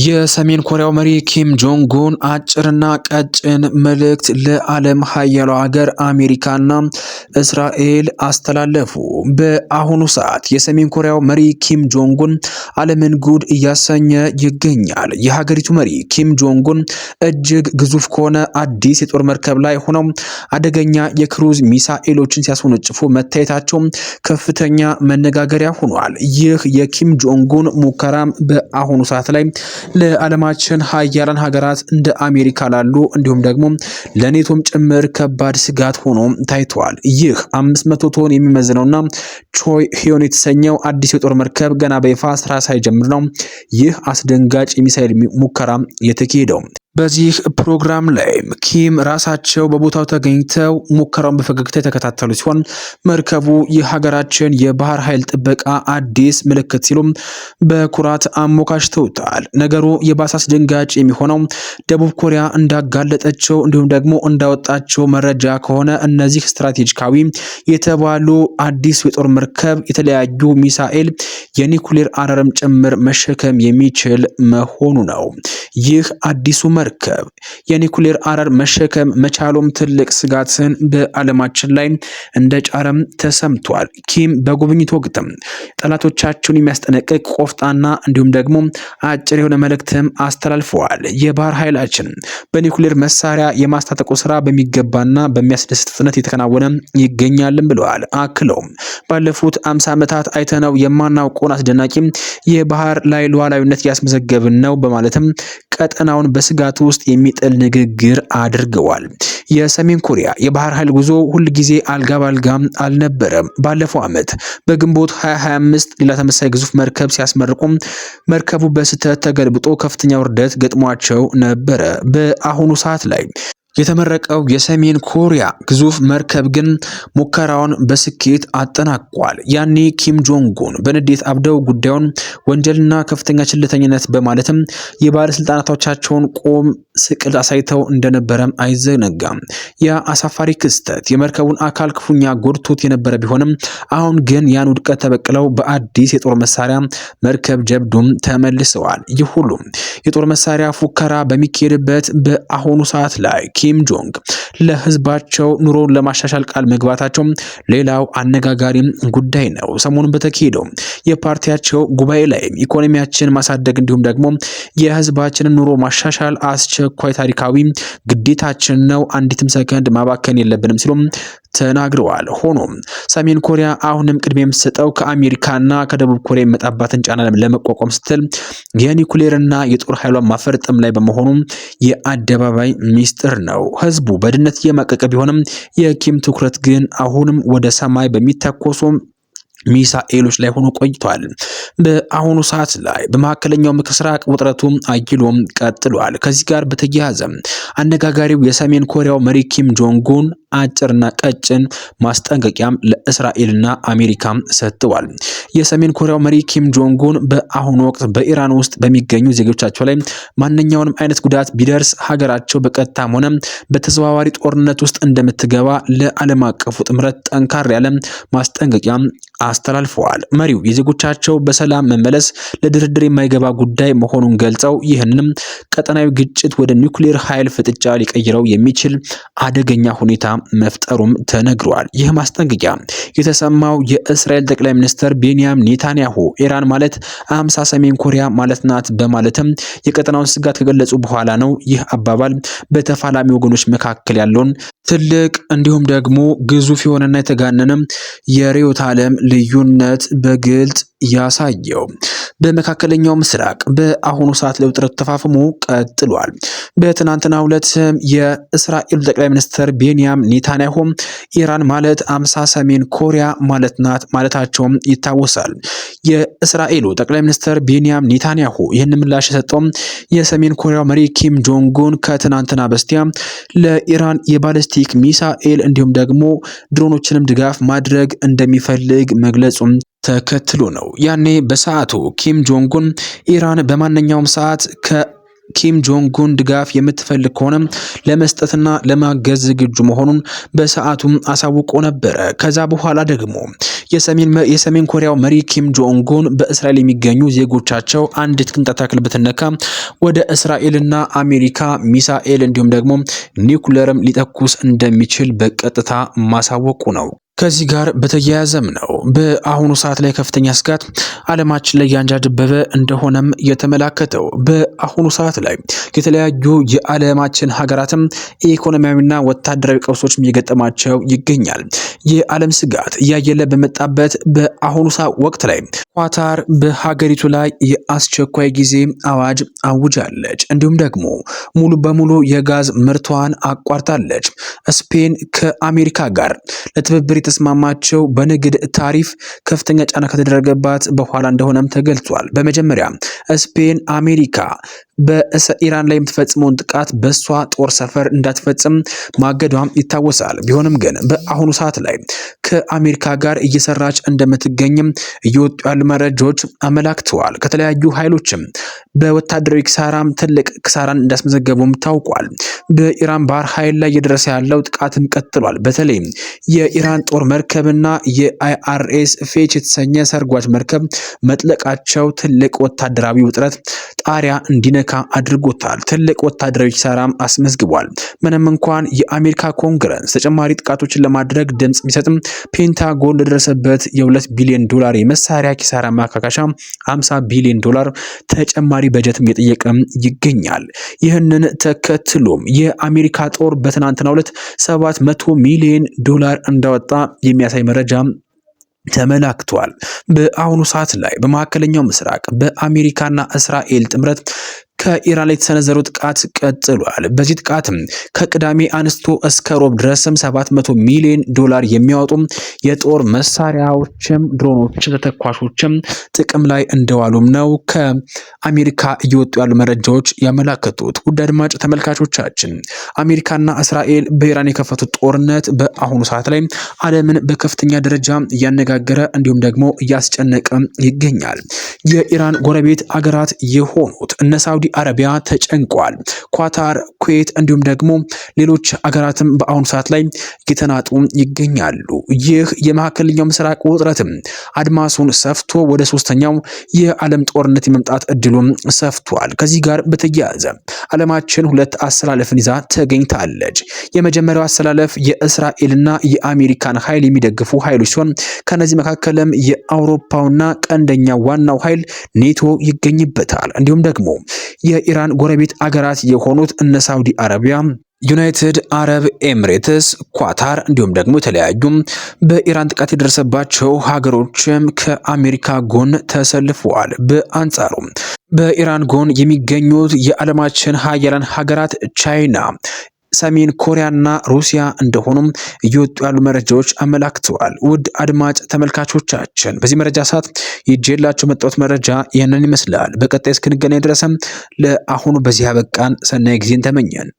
የሰሜን ኮሪያው መሪ ኪም ጆንግ ኡን አጭርና ቀጭን መልእክት ለዓለም ሀያሉ ሀገር አሜሪካና እስራኤል አስተላለፉ። በአሁኑ ሰዓት የሰሜን ኮሪያው መሪ ኪም ጆንግ ኡን ዓለምን ጉድ እያሰኘ ይገኛል። የሀገሪቱ መሪ ኪም ጆንግ ኡን እጅግ ግዙፍ ከሆነ አዲስ የጦር መርከብ ላይ ሆነው አደገኛ የክሩዝ ሚሳኤሎችን ሲያስወነጭፉ መታየታቸው ከፍተኛ መነጋገሪያ ሆኗል። ይህ የኪም ጆንግ ኡን ሙከራም በአሁኑ ሰዓት ላይ ለዓለማችን ሀያላን ሀገራት እንደ አሜሪካ ላሉ እንዲሁም ደግሞ ለኔቶም ጭምር ከባድ ስጋት ሆኖ ታይቷል። ይህ 500 ቶን የሚመዝነውና ቾይ ሂዮን የተሰኘው አዲስ የጦር መርከብ ገና በይፋ ስራ ሳይጀምር ነው ይህ አስደንጋጭ የሚሳኤል ሙከራ የተካሄደው። በዚህ ፕሮግራም ላይ ኪም ራሳቸው በቦታው ተገኝተው ሙከራውን በፈገግታ የተከታተሉ ሲሆን መርከቡ የሀገራችን የባህር ኃይል ጥበቃ አዲስ ምልክት ሲሉም በኩራት አሞካሽተውታል። ነገሩ የባሰ አስደንጋጭ የሚሆነው ደቡብ ኮሪያ እንዳጋለጠቸው እንዲሁም ደግሞ እንዳወጣቸው መረጃ ከሆነ እነዚህ ስትራቴጂካዊ የተባሉ አዲስ የጦር መርከብ የተለያዩ ሚሳኤል የኒኩሌር አረርም ጭምር መሸከም የሚችል መሆኑ ነው። ይህ አዲሱ መርከብ የኒኩሌር አረር መሸከም መቻሉም ትልቅ ስጋትን በዓለማችን ላይ እንደጫረም ተሰምቷል። ኪም በጉብኝት ወቅትም ጠላቶቻቸውን የሚያስጠነቅቅ ቆፍጣና እንዲሁም ደግሞ አጭር የሆነ መልእክትም አስተላልፈዋል። የባህር ኃይላችን በኒኩሌር መሳሪያ የማስታጠቁ ስራ በሚገባና በሚያስደስት ፍጥነት የተከናወነ ይገኛልም ብለዋል። አክለውም ባለፉት 50 ዓመታት አይተነው የማናውቀውን አስደናቂ የባህር ላይ ሉዓላዊነት ያስመዘገብን ነው በማለትም ቀጠናውን በስጋት ውስጥ የሚጥል ንግግር አድርገዋል። የሰሜን ኮሪያ የባህር ኃይል ጉዞ ሁል ጊዜ አልጋ ባልጋ አልነበረም። ባለፈው ዓመት በግንቦት 2025 ሌላ ተመሳሳይ ግዙፍ መርከብ ሲያስመርቁ መርከቡ በስህተት ተገልብጦ ከፍተኛ ውርደት ገጥሟቸው ነበረ። በአሁኑ ሰዓት ላይ የተመረቀው የሰሜን ኮሪያ ግዙፍ መርከብ ግን ሙከራውን በስኬት አጠናቋል። ያኔ ኪም ጆንግ ኡን በንዴት አብደው ጉዳዩን ወንጀልና ከፍተኛ ችልተኝነት በማለትም የባለስልጣናቶቻቸውን ቆም ስቅል አሳይተው እንደነበረም አይዘነጋም። ያ አሳፋሪ ክስተት የመርከቡን አካል ክፉኛ ጎድቶት የነበረ ቢሆንም አሁን ግን ያን ውድቀት ተበቅለው በአዲስ የጦር መሳሪያ መርከብ ጀብዱም ተመልሰዋል። ይህ ሁሉ የጦር መሳሪያ ፉከራ በሚካሄድበት በአሁኑ ሰዓት ላይ ኪም ጆንግ ለህዝባቸው ኑሮን ለማሻሻል ቃል መግባታቸው ሌላው አነጋጋሪ ጉዳይ ነው። ሰሞኑን በተካሄደው የፓርቲያቸው ጉባኤ ላይ ኢኮኖሚያችን ማሳደግ እንዲሁም ደግሞ የህዝባችንን ኑሮ ማሻሻል አስቸኳይ ታሪካዊ ግዴታችን ነው፣ አንዲትም ሰከንድ ማባከን የለብንም ሲሉም ተናግረዋል። ሆኖም ሰሜን ኮሪያ አሁንም ቅድሚያ የምትሰጠው ከአሜሪካና ከደቡብ ኮሪያ የሚመጣባትን ጫና ለመቋቋም ስትል የኒኩሌርና የጦር ኃይሏን ማፈርጠም ላይ በመሆኑ የአደባባይ ሚስጥር ነው። ህዝቡ በድህነት እየማቀቀ ቢሆንም የኪም ትኩረት ግን አሁንም ወደ ሰማይ በሚተኮሱ ሚሳኤሎች ላይ ሆኖ ቆይቷል። በአሁኑ ሰዓት ላይ በመካከለኛው ምስራቅ ውጥረቱ አይሎም ቀጥሏል። ከዚህ ጋር በተያያዘ አነጋጋሪው የሰሜን ኮሪያው መሪ ኪም ጆንግ ኡን አጭርና ቀጭን ማስጠንቀቂያም ለእስራኤልና አሜሪካም ሰጥተዋል። የሰሜን ኮሪያው መሪ ኪም ጆንግ ኡን በአሁኑ ወቅት በኢራን ውስጥ በሚገኙ ዜጎቻቸው ላይ ማንኛውንም አይነት ጉዳት ቢደርስ ሀገራቸው በቀጥታም ሆነ በተዘዋዋሪ ጦርነት ውስጥ እንደምትገባ ለዓለም አቀፉ ጥምረት ጠንካራ ያለ ማስጠንቀቂያም አስተላልፈዋል። መሪው የዜጎቻቸው በሰላም መመለስ ለድርድር የማይገባ ጉዳይ መሆኑን ገልጸው ይህንንም ቀጠናዊ ግጭት ወደ ኒኩሌር ኃይል ፍጥጫ ሊቀይረው የሚችል አደገኛ ሁኔታ መፍጠሩም ተነግሯል። ይህ ማስጠንቀቂያ የተሰማው የእስራኤል ጠቅላይ ሚኒስትር ቤንያሚን ኔታንያሁ ኢራን ማለት 50 ሰሜን ኮሪያ ማለት ናት በማለትም የቀጠናውን ስጋት ከገለጹ በኋላ ነው። ይህ አባባል በተፋላሚ ወገኖች መካከል ያለውን ትልቅ እንዲሁም ደግሞ ግዙፍ የሆነና የተጋነነ የርዕዮተ ዓለም ልዩነት በግልጽ ያሳየው። በመካከለኛው ምስራቅ በአሁኑ ሰዓት ለውጥረቱ ተፋፍሞ ቀጥሏል። በትናንትናው ዕለት የእስራኤል ጠቅላይ ሚኒስትር ቤንያሚን ኔታንያሁ ኢራን ማለት 50 ሰሜን ኮሪያ ማለት ናት ማለታቸውም ይታወሳል። የእስራኤሉ ጠቅላይ ሚኒስትር ቤንያሚን ኔታንያሁ ይህን ምላሽ የሰጠው የሰሜን ኮሪያው መሪ ኪም ጆንግ ኡን ከትናንትና በስቲያ ለኢራን የባሊስቲክ ሚሳኤል እንዲሁም ደግሞ ድሮኖችንም ድጋፍ ማድረግ እንደሚፈልግ መግለጹም ተከትሎ ነው። ያኔ በሰዓቱ ኪም ጆንግ ኡን ኢራን በማንኛውም ሰዓት ኪም ጆንግ ኡን ድጋፍ የምትፈልግ ከሆነ ለመስጠትና ለማገዝ ዝግጁ መሆኑን በሰዓቱም አሳውቆ ነበር። ከዛ በኋላ ደግሞ የሰሜን ኮሪያው መሪ ኪም ጆንግ ኡን በእስራኤል የሚገኙ ዜጎቻቸው አንዲት ቅንጣት ያክል ብትነካ ወደ እስራኤልና አሜሪካ ሚሳኤል እንዲሁም ደግሞ ኒውክሌርም ሊተኩስ እንደሚችል በቀጥታ ማሳወቁ ነው። ከዚህ ጋር በተያያዘም ነው በአሁኑ ሰዓት ላይ ከፍተኛ ስጋት ዓለማችን ላይ ያንዣበበ እንደሆነም የተመላከተው። በአሁኑ ሰዓት ላይ የተለያዩ የዓለማችን ሀገራትም ኢኮኖሚያዊና ወታደራዊ ቀውሶች እየገጠማቸው ይገኛል። የዓለም ስጋት እያየለ በመጣበት በአሁኑ ሰዓት ወቅት ላይ ኳታር በሀገሪቱ ላይ የአስቸኳይ ጊዜ አዋጅ አውጃለች። እንዲሁም ደግሞ ሙሉ በሙሉ የጋዝ ምርቷን አቋርጣለች። ስፔን ከአሜሪካ ጋር ለትብብር የተስማማቸው በንግድ ታሪፍ ከፍተኛ ጫና ከተደረገባት በኋላ እንደሆነም ተገልጿል። በመጀመሪያ ስፔን አሜሪካ በኢራን ላይ የምትፈጽመውን ጥቃት በሷ ጦር ሰፈር እንዳትፈጽም ማገዷም ይታወሳል። ቢሆንም ግን በአሁኑ ሰዓት ላይ ከአሜሪካ ጋር እየሰራች እንደምትገኝም እየወጡ ያሉ መረጃዎች አመላክተዋል። ከተለያዩ ኃይሎችም በወታደራዊ ኪሳራም ትልቅ ኪሳራን እንዳስመዘገቡም ታውቋል። በኢራን ባህር ኃይል ላይ እየደረሰ ያለው ጥቃትም ቀጥሏል። በተለይ የኢራን ጦር መርከብና የአይአርኤስ ፌች የተሰኘ ሰርጓጅ መርከብ መጥለቃቸው ትልቅ ወታደራዊ ውጥረት ጣሪያ እንዲነካ አድርጎታል። ትልቅ ወታደራዊ ኪሳራም አስመዝግቧል። ምንም እንኳን የአሜሪካ ኮንግረስ ተጨማሪ ጥቃቶችን ለማድረግ ድምጽ ቢሰጥም ፔንታጎን ለደረሰበት የ2 ቢሊዮን ዶላር የመሳሪያ ኪሳራ ማካካሻ 50 ቢሊዮን ዶላር ተጨማሪ በጀትም እየጠየቀም ይገኛል። ይህንን ተከትሎም የአሜሪካ ጦር በትናንትናው ዕለት 700 ሚሊዮን ዶላር እንዳወጣ የሚያሳይ መረጃ ተመላክቷል። በአሁኑ ሰዓት ላይ በመካከለኛው ምስራቅ በአሜሪካና እስራኤል ጥምረት ከኢራን ላይ የተሰነዘረው ጥቃት ቀጥሏል። በዚህ ጥቃትም ከቅዳሜ አንስቶ እስከ ሮብ ድረስም 700 ሚሊዮን ዶላር የሚያወጡ የጦር መሳሪያዎችም ድሮኖችም ተተኳሾችም ጥቅም ላይ እንደዋሉም ነው ከአሜሪካ እየወጡ ያሉ መረጃዎች ያመላከቱት። ውድ አድማጭ ተመልካቾቻችን አሜሪካና እስራኤል በኢራን የከፈቱት ጦርነት በአሁኑ ሰዓት ላይ ዓለምን በከፍተኛ ደረጃ እያነጋገረ እንዲሁም ደግሞ እያስጨነቀ ይገኛል። የኢራን ጎረቤት አገራት የሆኑት እነ ሳውዲ አረቢያ ተጨንቋል። ኳታር፣ ኩዌት እንዲሁም ደግሞ ሌሎች አገራትም በአሁኑ ሰዓት ላይ እየተናጡ ይገኛሉ። ይህ የመካከለኛው ምስራቅ ውጥረትም አድማሱን ሰፍቶ ወደ ሶስተኛው የዓለም ጦርነት የመምጣት እድሉም ሰፍቷል። ከዚህ ጋር በተያያዘ ዓለማችን ሁለት አሰላለፍን ይዛ ተገኝታለች። የመጀመሪያው አሰላለፍ የእስራኤልና የአሜሪካን ኃይል የሚደግፉ ኃይሎች ሲሆን ከነዚህ መካከልም የአውሮፓውና ቀንደኛ ዋናው ኃይል ኔቶ ይገኝበታል። እንዲሁም ደግሞ የኢራን ጎረቤት አገራት የሆኑት እነ ሳውዲ አረቢያ፣ ዩናይትድ አረብ ኤምሬትስ፣ ኳታር እንዲሁም ደግሞ የተለያዩ በኢራን ጥቃት የደረሰባቸው ሀገሮችም ከአሜሪካ ጎን ተሰልፈዋል። በአንጻሩ በኢራን ጎን የሚገኙት የዓለማችን ሀያላን ሀገራት ቻይና፣ ሰሜን ኮሪያና ሩሲያ እንደሆኑም እየወጡ ያሉ መረጃዎች አመላክተዋል። ውድ አድማጭ ተመልካቾቻችን በዚህ መረጃ ሰዓት ይዤላችሁ መጣሁት መረጃ ይህንን ይመስላል። በቀጣይ እስክንገናኝ ድረስም ለአሁኑ በዚህ አበቃን። ሰናይ ጊዜን ተመኘን።